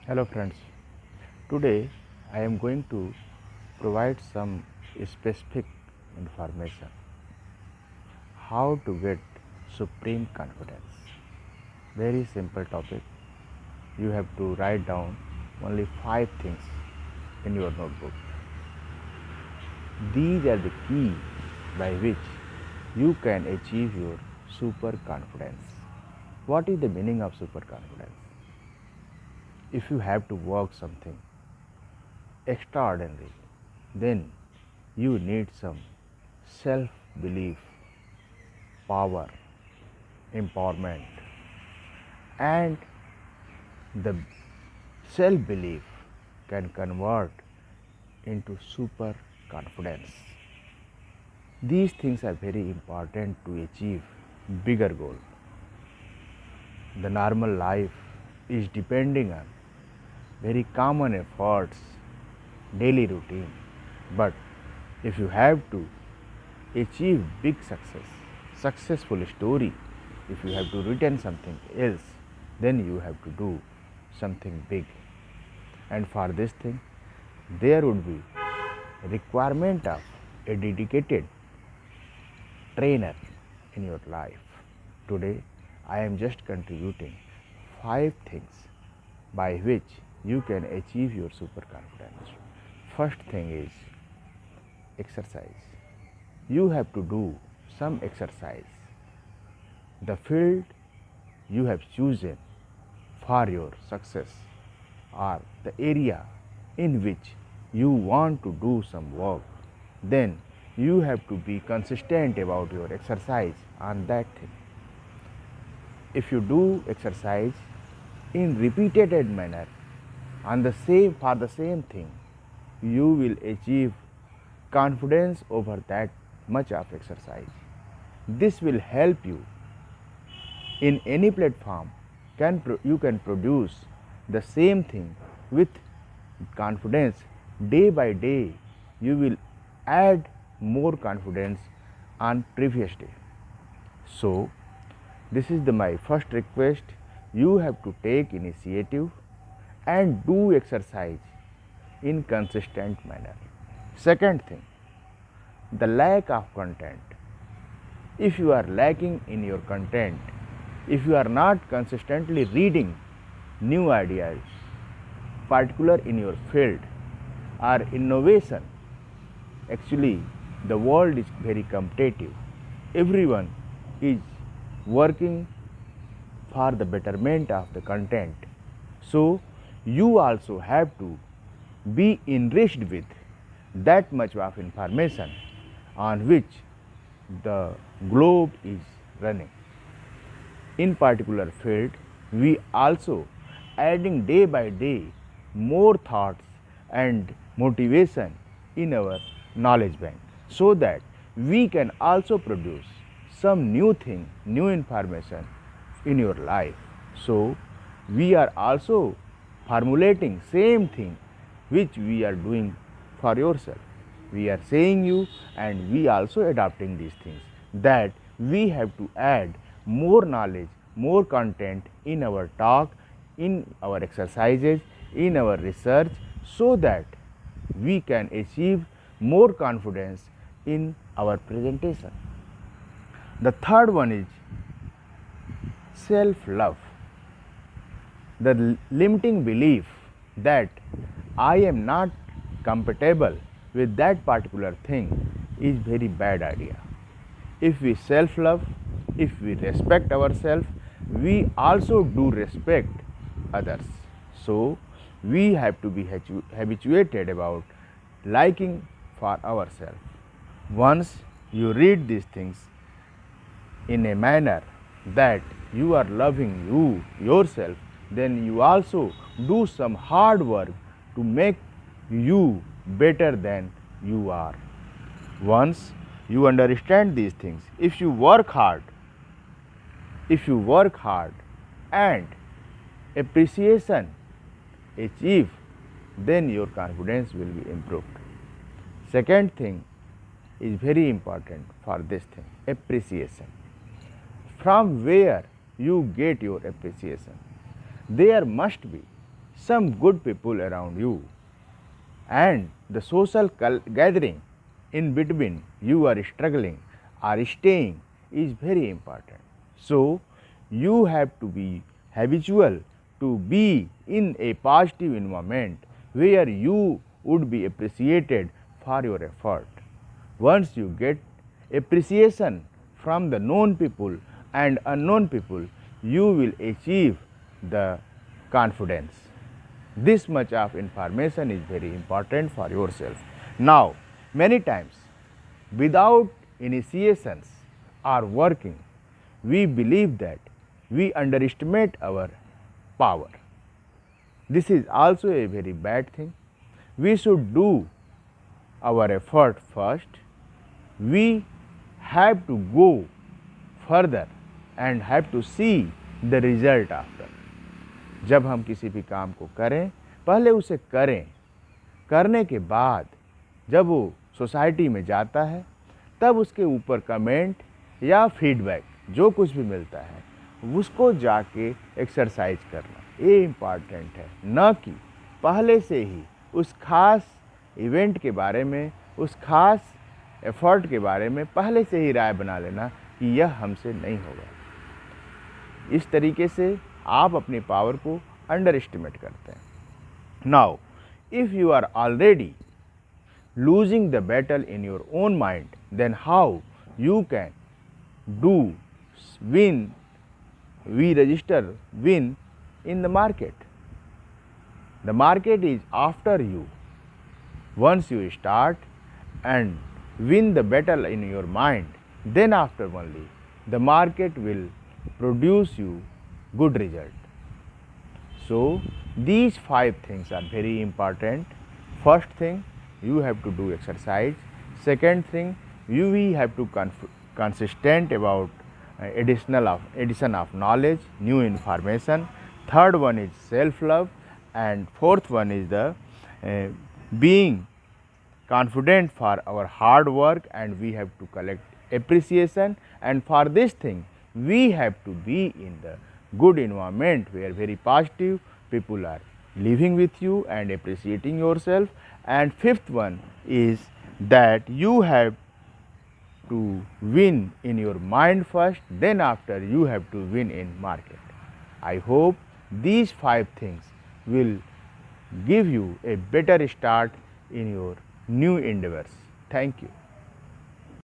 Hello friends, today I am going to provide some specific information how to get supreme confidence. Very simple topic. You have to write down only 5 things in your notebook. These are the key by which you can achieve your super confidence. What is the meaning of super confidence? If you have to work something extraordinary, then you need some self belief, power, empowerment, and the self belief can convert into super confidence. These things are very important to achieve bigger goal. The normal life is depending on very common efforts, daily routine. But if you have to achieve big success, successful story, if you have to return something else, then you have to do something big. And for this thing, there would be requirement of a dedicated trainer in your life. Today, I am just contributing 5 things by which you can achieve your super confidence. First thing is exercise. You have to do some exercise. The field you have chosen for your success or the area in which you want to do some work, then you have to be consistent about your exercise on that thing. If you do exercise in repeated manner on the same for the same thing, you will achieve confidence over that much of exercise. This will help you in any platform. You can produce the same thing with confidence. Day by day you will add more confidence on previous day. So this is my first request. You have to take initiative and do exercise in consistent manner. Second thing, the lack of content. If you are lacking in your content, if you are not consistently reading new ideas, particular in your field or innovation, actually the world is very competitive. Everyone is working for the betterment of the content. So you also have to be enriched with that much of information on which the globe is running. In particular field, we also adding day by day more thoughts and motivation in our knowledge bank, so that we can also produce some new thing, new information in your life. So we are also formulating same thing which we are doing for yourself. We are saying you and we also adopting these things, that we have to add more knowledge, more content in our talk, in our exercises, in our research, so that we can achieve more confidence in our presentation. The third one is self love. The limiting belief that I am not compatible with that particular thing is very bad idea. If we self love, if we respect ourselves, we also do respect others. So we have to be habituated about liking for ourselves. Once you read these things in a manner that you are loving yourself, then you also do some hard work to make you better than you are. Once you understand these things, if you work hard and appreciation achieve, then your confidence will be improved. Second thing is very important for this thing, appreciation. From where you get your appreciation? There must be some good people around you, and the social gathering in between you are struggling or staying is very important. So, you have to be habitual to be in a positive environment where you would be appreciated for your effort. Once you get appreciation from the known people and unknown people, you will achieve the confidence. This much of information is very important for yourself. Now, many times without initiations or working, we believe that we underestimate our power. This is also a very bad thing. We should do our effort first. We have to go further and have to see the result after. जब हम किसी भी काम को करें, पहले उसे करें, करने के बाद जब वो सोसाइटी में जाता है, तब उसके ऊपर कमेंट या फीडबैक जो कुछ भी मिलता है उसको जाके एक्सरसाइज करना ये इम्पॉर्टेंट है, न कि पहले से ही उस खास इवेंट के बारे में, उस खास एफर्ट के बारे में पहले से ही राय बना लेना कि यह हमसे नहीं होगा। इस तरीके से आप अपनी पावर को अंडर एस्टिमेट करते हैं। Now if you are already losing the battle in your own mind, then how you can do win, we register win in the market. The market is after you. Once you start and win the battle in your mind, then after only the market will produce you good result. So these 5 things are very important. First thing, you have to do exercise. Second thing, we have to consistent about addition of knowledge, new information. Third one is self-love, and fourth one is the being confident for our hard work, and we have to collect appreciation. And for this thing, we have to be in the good environment where very positive people are living with you and appreciating yourself. And fifth one is that you have to win in your mind first, then after you have to win in market. I hope these 5 things will give you a better start in your new endeavors. Thank you.